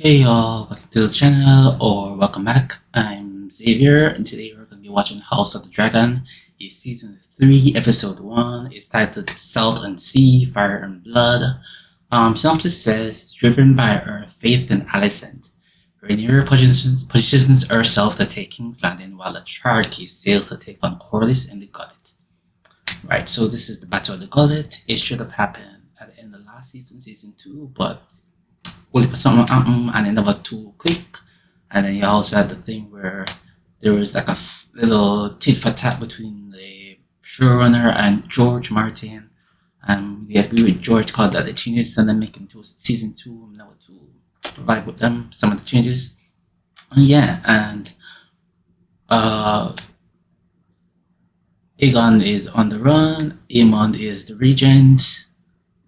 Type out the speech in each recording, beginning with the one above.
Hey y'all, welcome to the channel or welcome back. I'm Xavier and today we're going to be watching House of the Dragon. It's season 3, episode 1. It's titled Salt and Sea, Fire and Blood. Synopsis says, driven by her faith in Alicent, Rhaenyra positions herself to take King's Landing while the Trarchy sails to take on Corlys in the Gullet. Right, so this is the Battle of the Gullet. It should have happened at the end of last season, season 2, but something and then number 2 click, and then you also had the thing where there was like a little tit for tat between the showrunner and George Martin, and we agree with George called that the changes and then making to season 2 and now to provide with them some of the changes. And yeah, and Aegon is on the run, Aemond is the regent,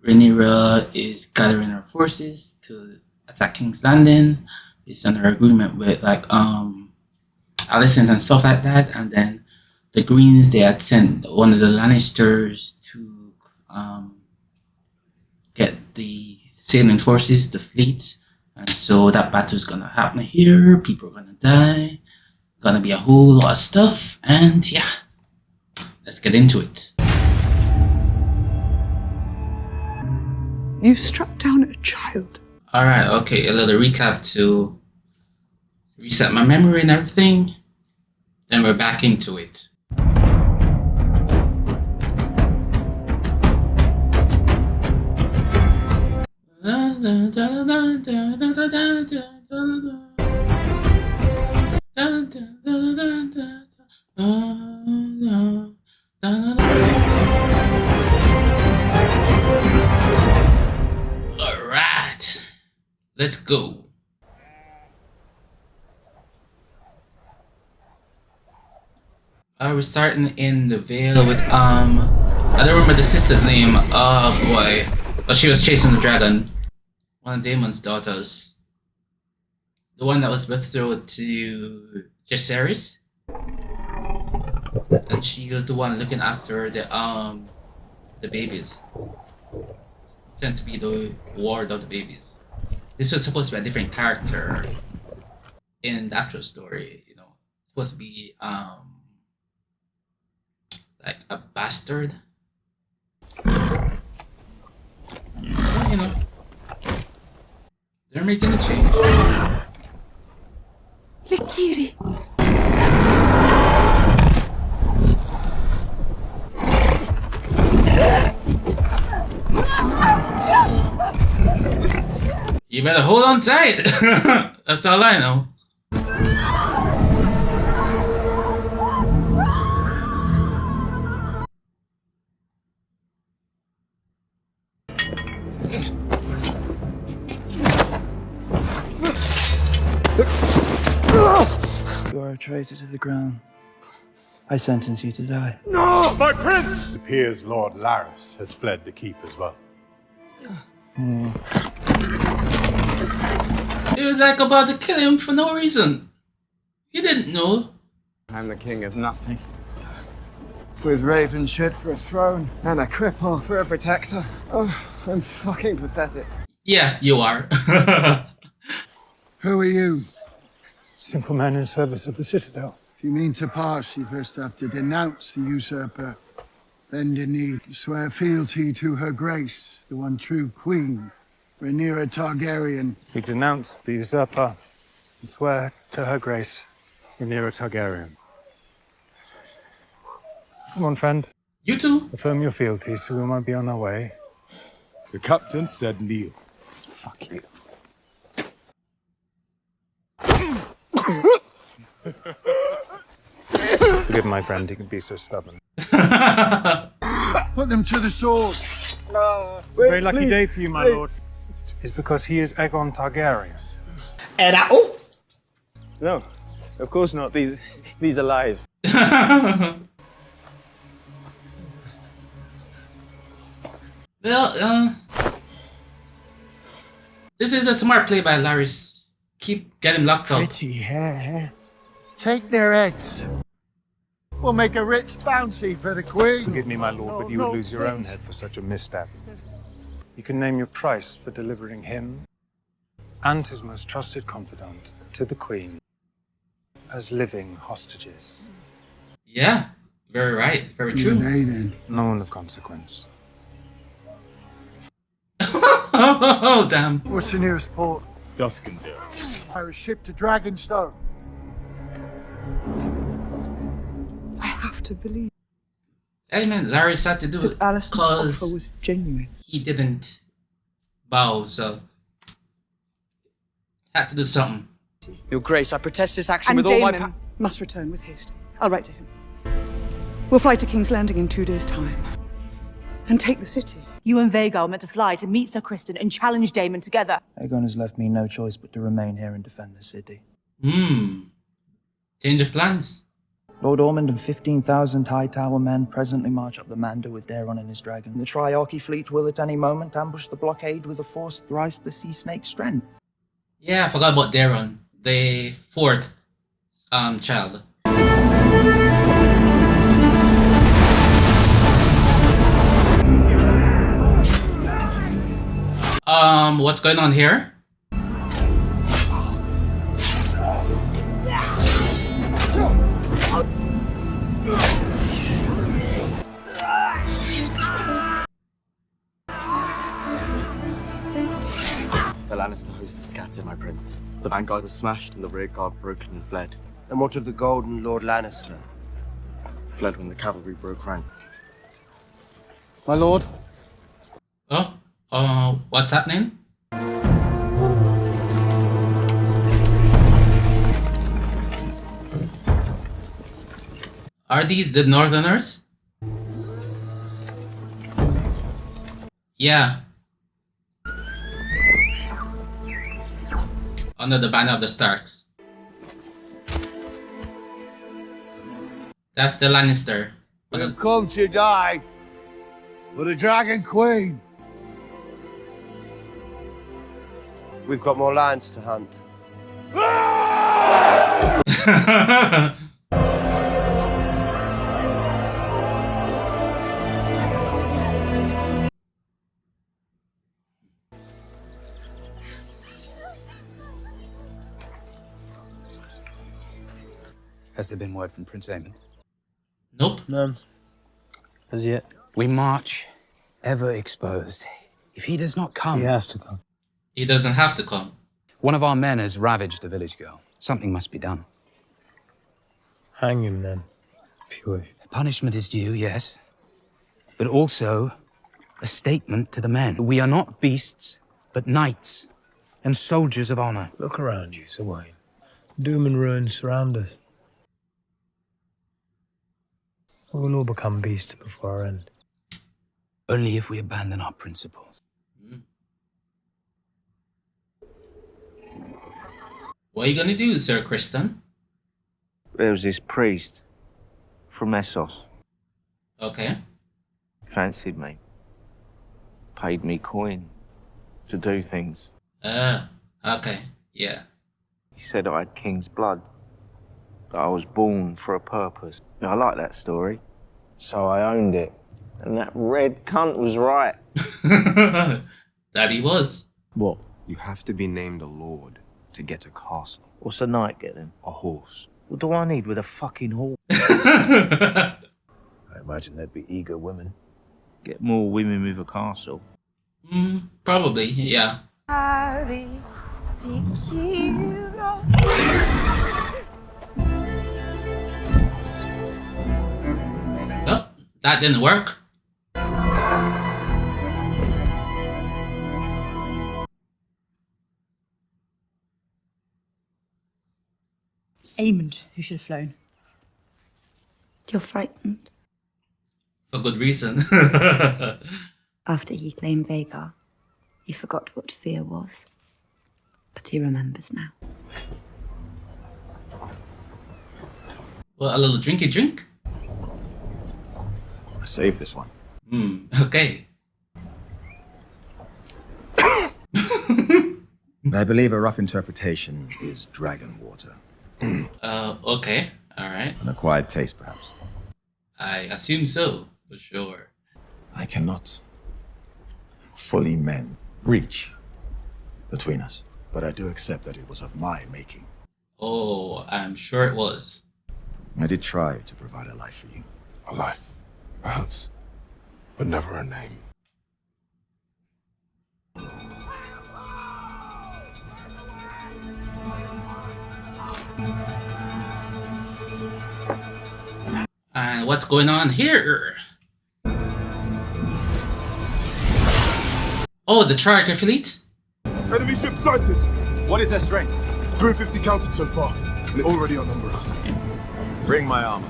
Rhaenyra is gathering her forces to attack King's Landing. It's under agreement with Alicent and stuff like that. And then the Greens, they had sent one of the Lannisters to get the sailing forces, the fleet. And so that battle is gonna happen here. People are gonna die. Gonna be a whole lot of stuff. And yeah, let's get into it. You struck down a child. Alright, okay, a little recap to reset my memory and everything. Then we're back into it. Let's go. We're starting in the Vale with I don't remember the sister's name. Oh boy, but she was chasing the dragon. One of Daemon's daughters. The one that was betrothed to Jacaerys. And she was the one looking after the babies. Tend to be the ward of the babies. This was supposed to be a different character in the actual story, you know. It's supposed to be like a bastard. But, you know, they're making a change. Likiri. You better hold on tight. That's all I know. You are a traitor to the crown. I sentence you to die. No, my prince! It appears Lord Larys has fled the keep as well. He was like about to kill him for no reason. He didn't know. I'm the king of nothing. With Ravenshed for a throne and a cripple for a protector. Oh, I'm fucking pathetic. Yeah, you are. Who are you? Simple man in service of the Citadel. If you mean to pass, you first have to denounce the usurper. Bend a knee, swear fealty to her grace, the one true queen, Rhaenyra Targaryen. We denounce the usurper and swear to her grace, Rhaenyra Targaryen. Come on, friend. You too. Affirm your fealty so we might be on our way. The captain said kneel. Fuck you. Forgive my friend, he can be so stubborn. Put them to the sword. A very lucky day for you, my lord, is because he is Aegon Targaryen. No, of course not. These are lies. Well, this is a smart play by Larys. Keep getting locked up. Pretty hair. Take their heads. We'll make a rich bounty for the queen. Forgive me, my lord, but you would lose your own head for such a misstep. You can name your price for delivering him and his most trusted confidant to the Queen as living hostages. Yeah, very right, very Who are true. they then? No one of consequence. Oh, damn. What's the nearest port? Duskendale. Hire a ship to Dragonstone. I have to believe Hey man, Larry had to do that it Alison's offer because was genuine. he didn't bow, so had to do something. Your Grace, I protest this action And with all my Damon must return with haste. I'll write to him. We'll fly to King's Landing in 2 days' time. And take the city. You and Vhagar are meant to fly to meet Sir Criston and challenge Damon together. Aegon has left me no choice but to remain here and defend the city. Change of plans. Lord Ormond and 15,000 Hightower men presently march up the Mander with Daeron and his dragon. The Triarchy fleet will at any moment ambush the blockade with a force thrice the sea snake's strength. Yeah, I forgot about Daron, the fourth child. What's going on here? The Lannister host is scattered, my prince. The vanguard was smashed and the rearguard broken and fled. And what of the Golden Lord Lannister? Fled when the cavalry broke rank. My lord? Oh, what's happening? Are these the Northerners? Yeah. Under the banner of the Starks. That's the Lannister. We've come to die with the Dragon Queen. We've got more lions to hunt. Has there been word from Prince Aemon? Nope. None. As yet. We march, ever exposed. If he does not come... He has to come. He doesn't have to come. One of our men has ravaged a village girl. Something must be done. Hang him then, if you wish. Punishment is due, yes. But also a statement to the men. We are not beasts, but knights and soldiers of honor. Look around you, Sir Wayne. Doom and ruin surround us. We will all become beasts before our end. Only if we abandon our principles. What are you gonna do, Sir Criston? There was this priest from Essos. Okay. Fancied me. Paid me coin to do things. Okay. Yeah. He said I had king's blood. That I was born for a purpose. Now, I like that story. So I owned it. And that red cunt was right. That he was. What? You have to be named a lord to get a castle. What's a knight get then? A horse. What do I need with a fucking horse? I imagine there'd be eager women. Get more women with a castle. Probably, yeah. Oh, that didn't work. It's Aemond who should have flown. You're frightened? For good reason. After he claimed Vhagar, he forgot what fear was. But he remembers now. Well, a little drinky drink? I saved this one. Okay. I believe a rough interpretation is dragon water. Okay. Alright. An acquired taste, perhaps. I assume so, for sure. I cannot fully reach between us. but I do accept that it was of my making. Oh, I'm sure it was. I did try to provide a life for you. A life, perhaps, but never a name. And what's going on here? Oh, the Triarch fleet? Enemy ship sighted! What is their strength? 350 counted so far. They already outnumber us. Bring my armor.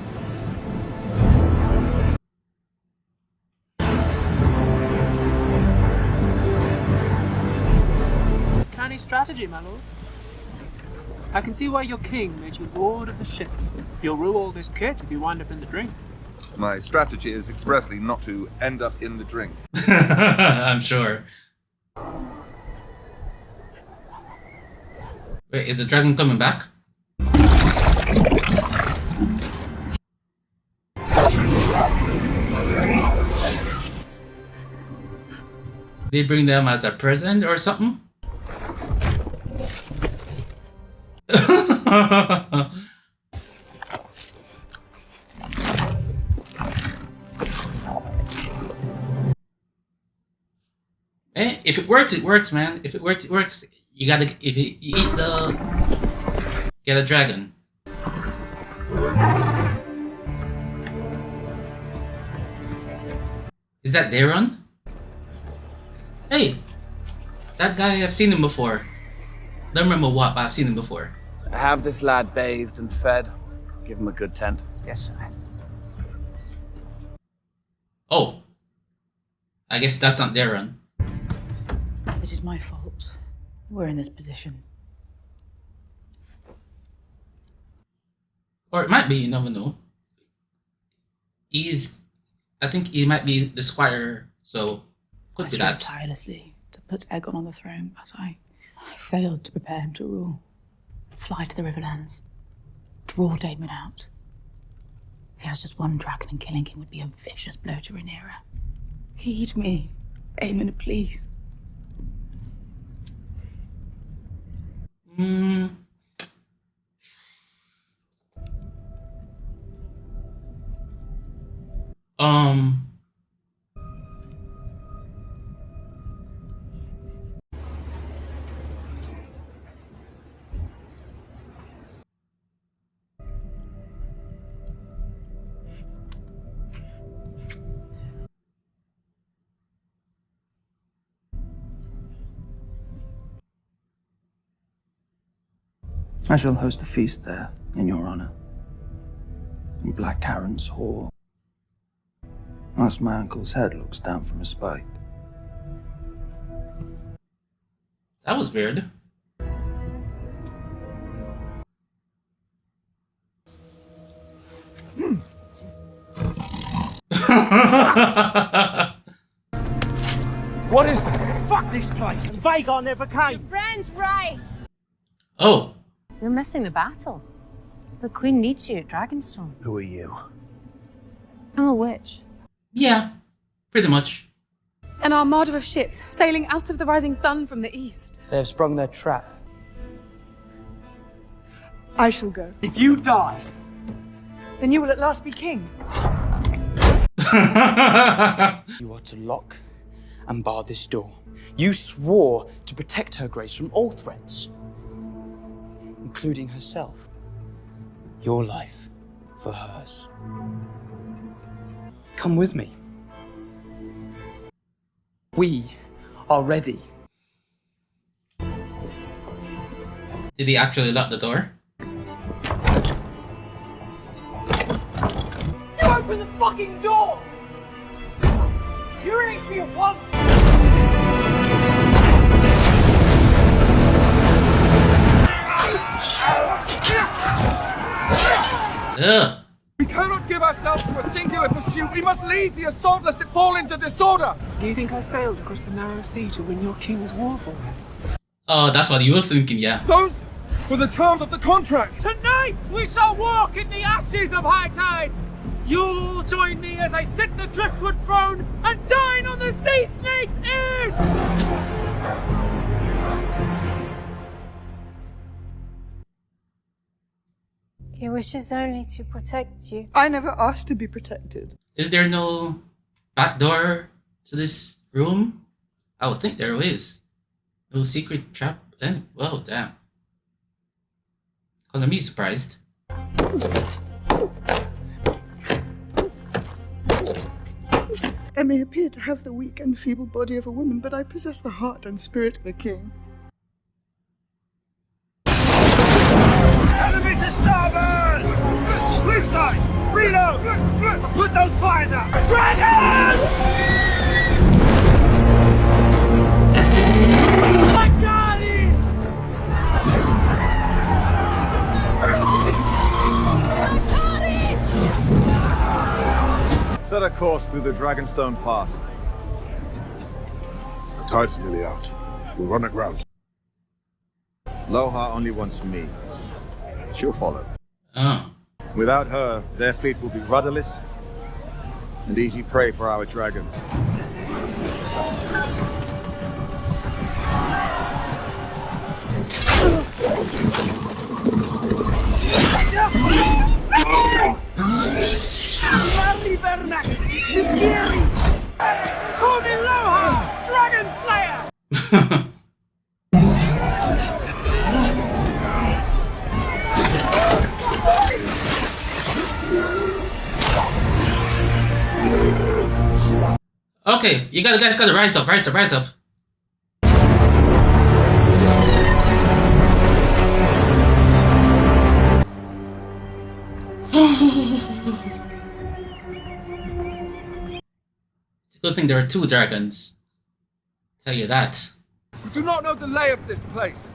Canny strategy, my lord. I can see why your king made you lord of the ships. You'll rule all this kit if you wind up in the drink. My strategy is expressly not to end up in the drink. I'm sure. Wait, is the dragon coming back? They bring them as a present or something? Eh, if it works, it works, man. If it works, it works. You gotta, if you eat get a dragon. Is that Daron? Hey, that guy, I've seen him before. Don't remember what, but I've seen him before. Have this lad bathed and fed. Give him a good tent. Yes, sir. Oh, I guess that's not Daron. It is my fault. We're in this position. Or it might be, you never know. I think he might be the squire, so could be that. I strove tirelessly to put Aegon on the throne, but I failed to prepare him to rule. Fly to the Riverlands. Draw Daemon out. He has just one dragon, and killing him would be a vicious blow to Rhaenyra. Heed me, Aemon, please. I shall host a feast there, in your honor. In Black Karen's hall. Whilst my uncle's head looks down from a spike. That was weird. What is that? Fuck this place! Vagar never came! Your friend's right! Oh. You're missing the battle. The Queen needs you at Dragonstone. Who are you? I'm a witch. Yeah, pretty much. An armada of ships sailing out of the rising sun from the east. They have sprung their trap. I shall go. If you die, Then you will at last be king. you are to lock and bar this door. You swore to protect her grace from all threats, including herself. Your life for hers. Come with me. We are ready. Did he actually lock the door? You open the fucking door! You release me at once! Ugh. We cannot give ourselves to a singular pursuit. We must lead the assault lest it fall into disorder. Do you think I sailed across the narrow sea to win your king's war for me? Oh, that's what you were thinking, yeah. Those were the terms of the contract. Tonight we shall walk in the ashes of high tide. You'll all join me as I sit the driftwood throne and dine on the sea snake's ears. He wishes only to protect you. I never asked to be protected. Is there no back door to this room? I would think there is. No secret trap. And well, damn. Color me surprised. I may appear to have the weak and feeble body of a woman, but I possess the heart and spirit of a king. Enemy to starboard! Blue side! Reload! Put those fires out! Dragon! My Charlies! Set a course through the Dragonstone Pass. The tide's nearly out. We'll run aground. Loha only wants me. She'll follow. Oh. Without her, their fleet will be rudderless and easy prey for our dragons. Charlie Bernac! Nikiri! Come Loha! Dragon Slayer! Okay, you guys gotta rise up, rise up, rise up. It's a good thing there are two dragons. Tell you that. We do not know the lay of this place.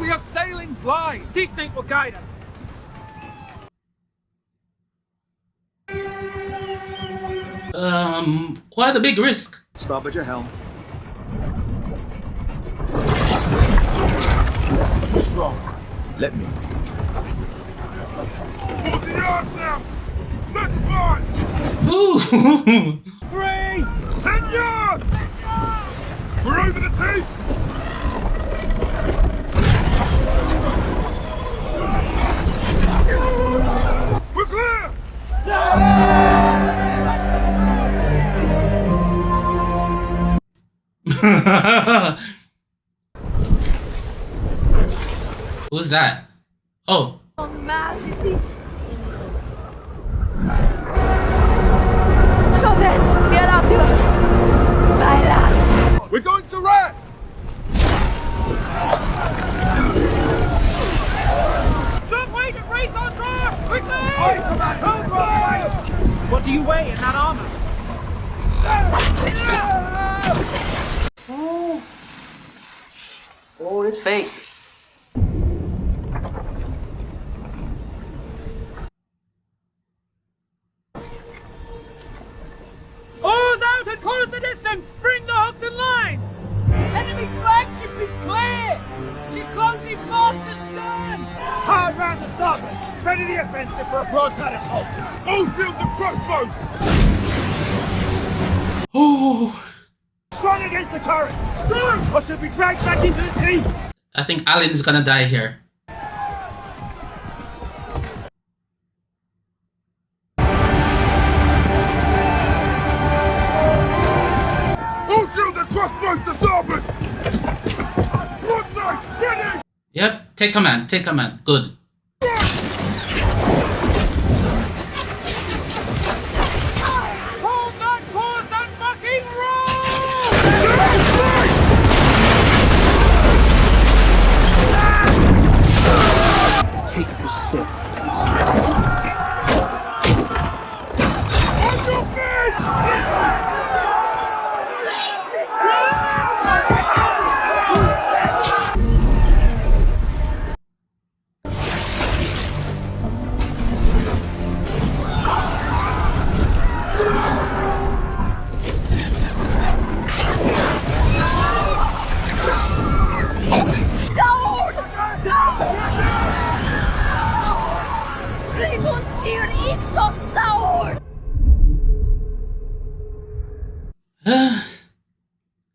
We are sailing blind. Sea Snake will guide us. Quite a big risk. Stop at your helm. Too strong. Let me. 40 yards now! 35! Ooh! 3! 10 yards! We're over the tape! We're clear! Who's that? Oh. Audacity. Joves, bien abdus. Bailas. We're going to wreck! Stop waiting! Race on draft! Quickly! What do you weigh in that armor? Oh, it's fake. Oars out and close the distance! Bring the hooks and lines! Enemy flagship is clear! She's closing fast astern! Hard round to starboard! Ready the offensive for a broadside assault! All shields and crossbows! Oh. Strong against the current! Or should be dragged back into the sea! I think Alan is gonna die here. All shields and crossbows to starboard! Broadside, ready! Yep, take command, take command. Good. Hold that course and fucking roll! Take the sip. On your feet!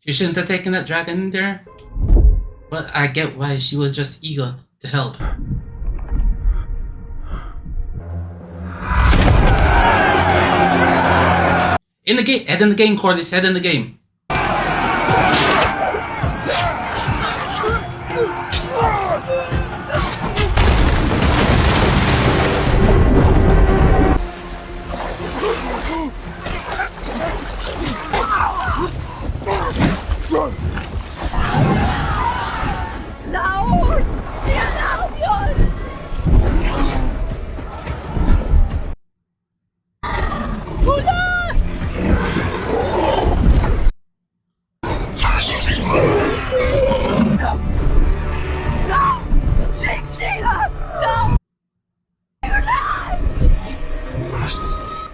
She shouldn't have taken that dragon in there. But I get why she was just eager to help. In the game, head in the game, Corlys, head in the game.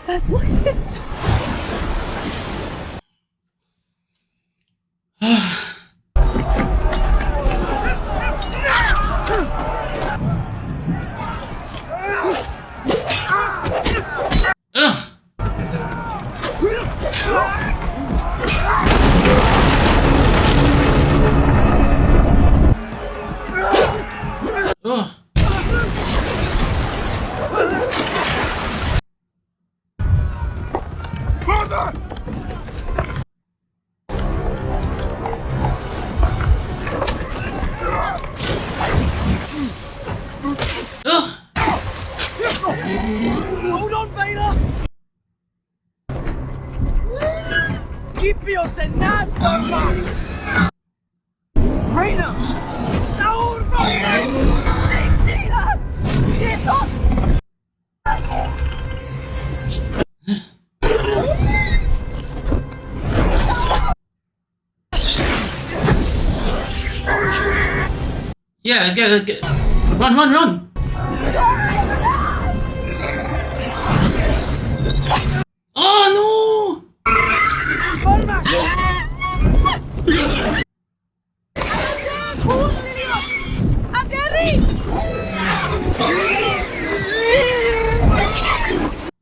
That's my sister. Hold on, Baylor! Kipios and Nazca Max! Reina! Now, Sigdina! Jesus! Yeah, get. Run! Oh no!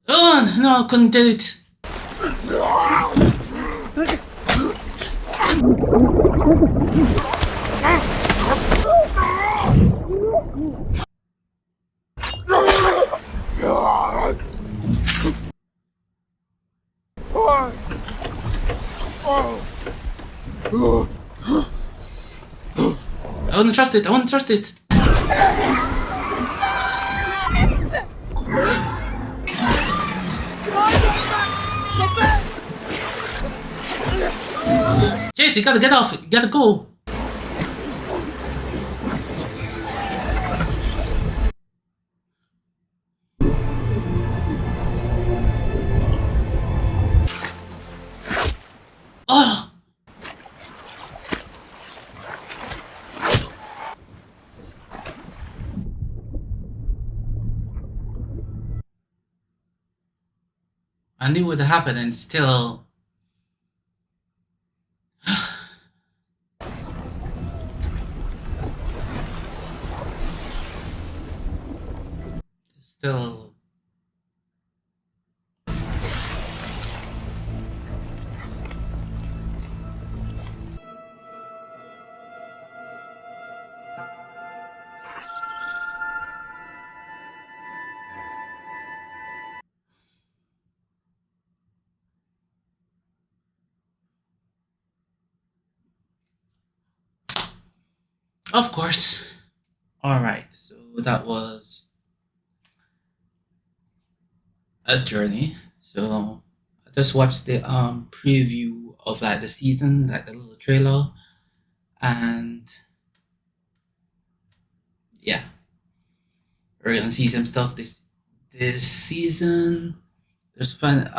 Oh no, I couldn't do it. I wouldn't trust it. Jace, you gotta get off. You gotta go. Oh. I knew what would happen and still... still... Of course. Alright, so that was a journey. So I just watched the preview of like the season, like the little trailer, and yeah, we're gonna see some stuff this season. There's fun.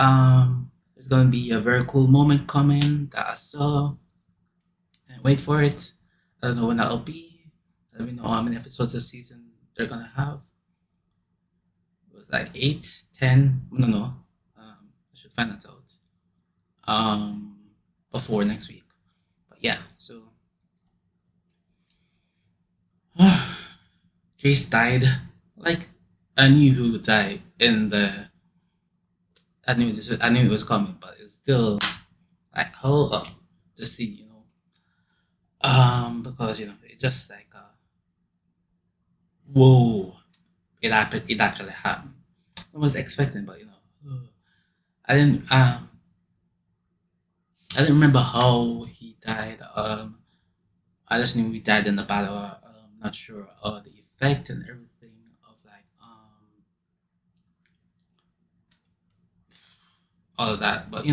There's gonna be a very cool moment coming that I saw. Can't wait for it. I don't know when that'll be. I don't even know how many episodes this season they're gonna have. It was like 8, 10. I don't know. I should find that out. Before next week. But yeah, so Jace died. Like I knew who would die in the. I knew it was coming, but it's still like hold up to see, you know. Because you know it just like whoa, it happened. It actually happened. I was expecting, but you know, I didn't. I don't remember how he died. I just knew he died in the battle. I'm not sure the effect and everything of like all of that, but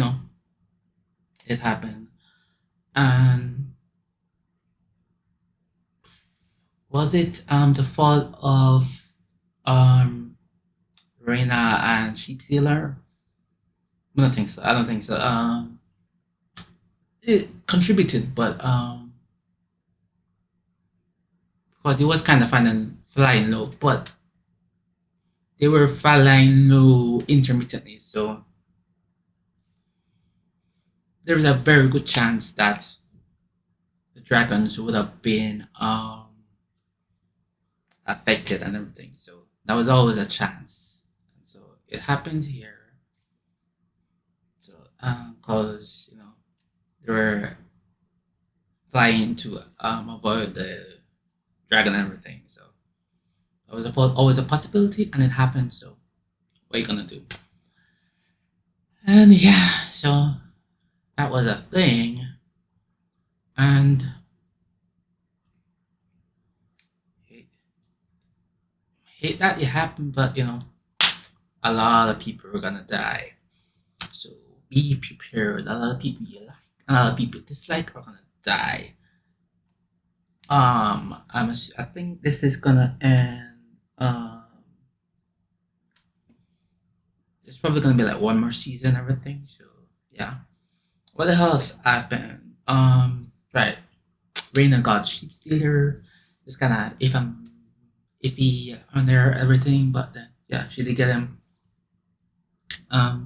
it happened. And was it the fault of Reina and Sheep Sealer? I don't think so. I don't think so. It contributed, but because it was kind of flying low, but they were flying low intermittently, so there was a very good chance that the dragons would have been affected and everything. So that was always a chance. And so it happened here. So because they were flying to avoid the dragon and everything. So that was always a possibility, and it happened. So what are you gonna do? And yeah, so that was a thing, and hate that it happened, but a lot of people are gonna die. So be prepared. A lot of people you like, a lot of people dislike are gonna die. I think this is gonna end. There's probably gonna be like one more season, and everything. So yeah. What the hell's happened? Right. Reina got Sheep Stealer. It's kinda iffy on there, everything, but then yeah, she did get him.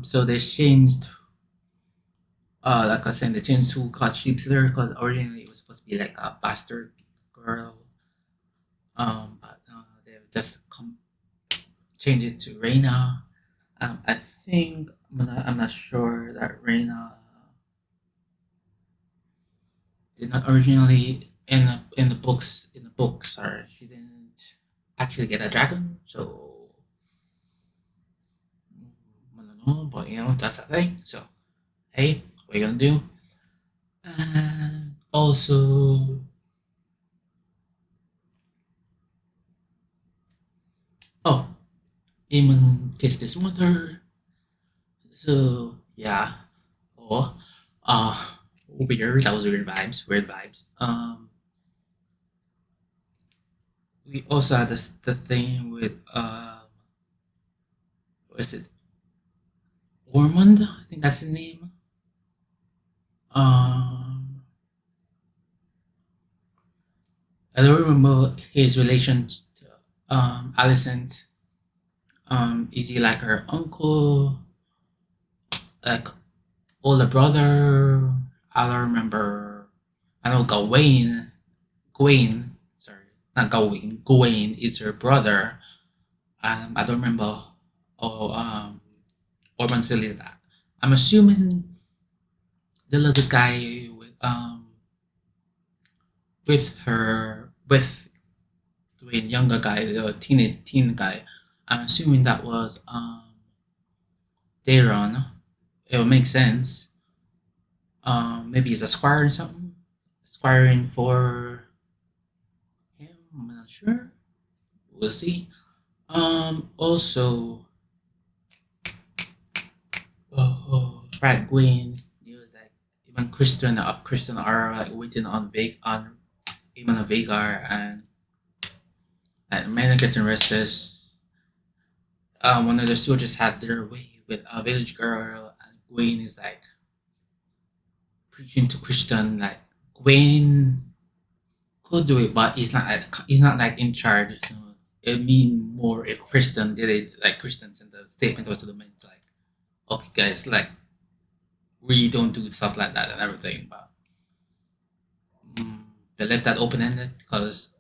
So they changed like I was saying, they changed who got Sheep Stealer because originally it was supposed to be like a bastard girl. But they've just changed it to Reina. I think I'm not sure that Reina did not originally in the books. Sorry, she didn't actually get a dragon. So I don't know, but that's a thing. So hey, what are you gonna do? And also, oh, Eamon kissed his mother. So yeah. Oh, weird. That was weird vibes. Weird vibes. We also had the thing with what is it? Ormond, I think that's his name. I don't remember his relation to Alicent. Is he like her uncle? Like older brother? I don't remember. I know Gawain. Sorry, not Gawain. Gawain is her brother. I don't remember. Orban Silly that. I'm assuming the little guy with the younger guy, the teen guy. I'm assuming that was Daron. It would make sense. Maybe he's a squire or something. Squiring for him. I'm not sure. We'll see. Also, right, Gwen. He was like even Christian are like waiting on even a Vagar and men are getting restless. One of the soldiers had their way with a village girl, and Gwen is like preaching to Christian. Like Gwen could do it, but he's not like in charge. It mean more if Kristen did it, like Kristen sent the statement to the men to like, okay guys, like we don't do stuff like that and everything, but they left that open ended because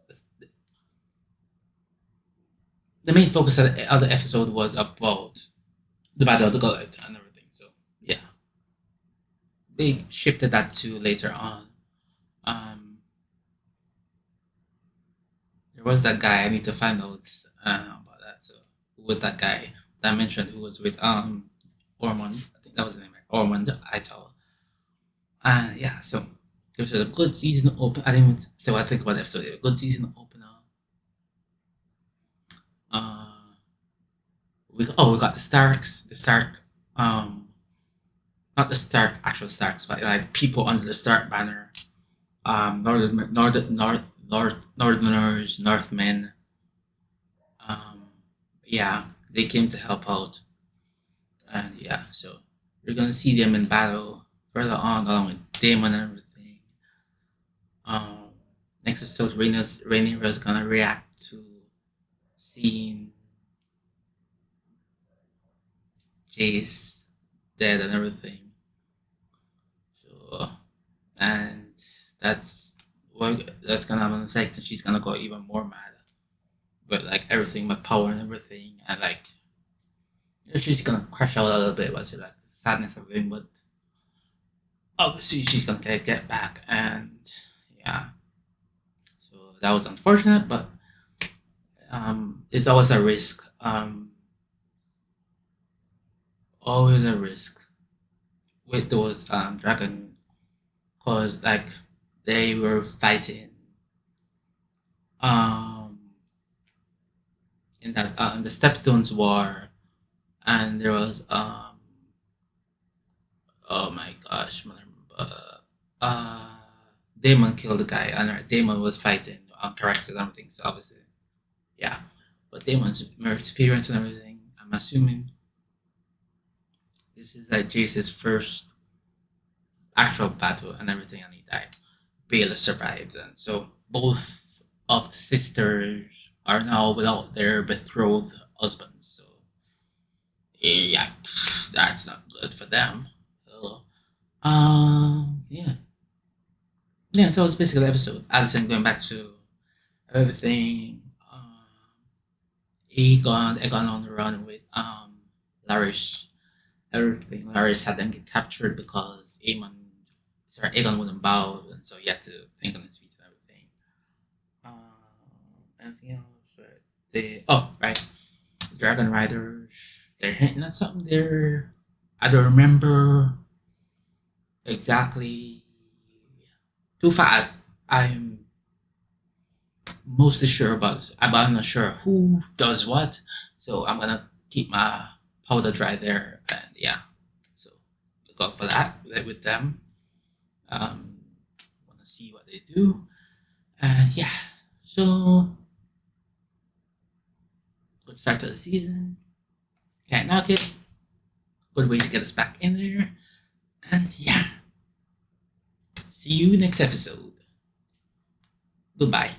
the main focus of the other episode was about the Battle of the Gullet and everything. So yeah, they shifted that to later on. There was that guy. I need to find out about that. So who was that guy that I mentioned who was with Ormond? I think that was the name, right? Ormond Ital. Yeah, so there's a good season open. I didn't even say what I think about the episode. A good season opener. We got the Starks. The Stark, not the Stark actual Starks, but like people under the Stark banner. Northerners, Northmen. Yeah, they came to help out, and yeah, so you're gonna see them in battle further on, along with Daemon and everything. Next episode, Rhaenyra's gonna react to seeing Jace dead and everything. So, and that's gonna have an effect, and she's gonna go even more mad. But like everything, with power and everything, and like she's gonna crash out a little bit, but she like sadness and everything. But obviously, she's gonna get back, and yeah. So that was unfortunate, but it's always a risk. Always a risk with those dragon, cause like they were fighting in that the Stepstones War, and there was oh my gosh, Daemon killed the guy, and Daemon was fighting characters and everything. So obviously, yeah, but Daemon's more experience and everything. I'm assuming this is like Jace's first actual battle and everything, and he died. Baela survived, and so both of the sisters are now without their betrothed husbands. So yeah, that's not good for them. So, yeah. Yeah, so it's basically the episode. Addison going back to everything. Aegon on the run with Larys. Everything. Larys had them get captured because Aegon wouldn't bow, and so he had to think on his feet and everything. Anything else? Right. The Dragon Riders. They're hinting at something there. I don't remember exactly. Too far. I'm mostly sure about this, but I'm not sure who does what. So I'm gonna keep my powder dry there, and yeah. So look out for that with them. Want to see what they do, and yeah. So good start to the season. Can't knock it. Good way to get us back in there, and yeah. See you next episode. Goodbye.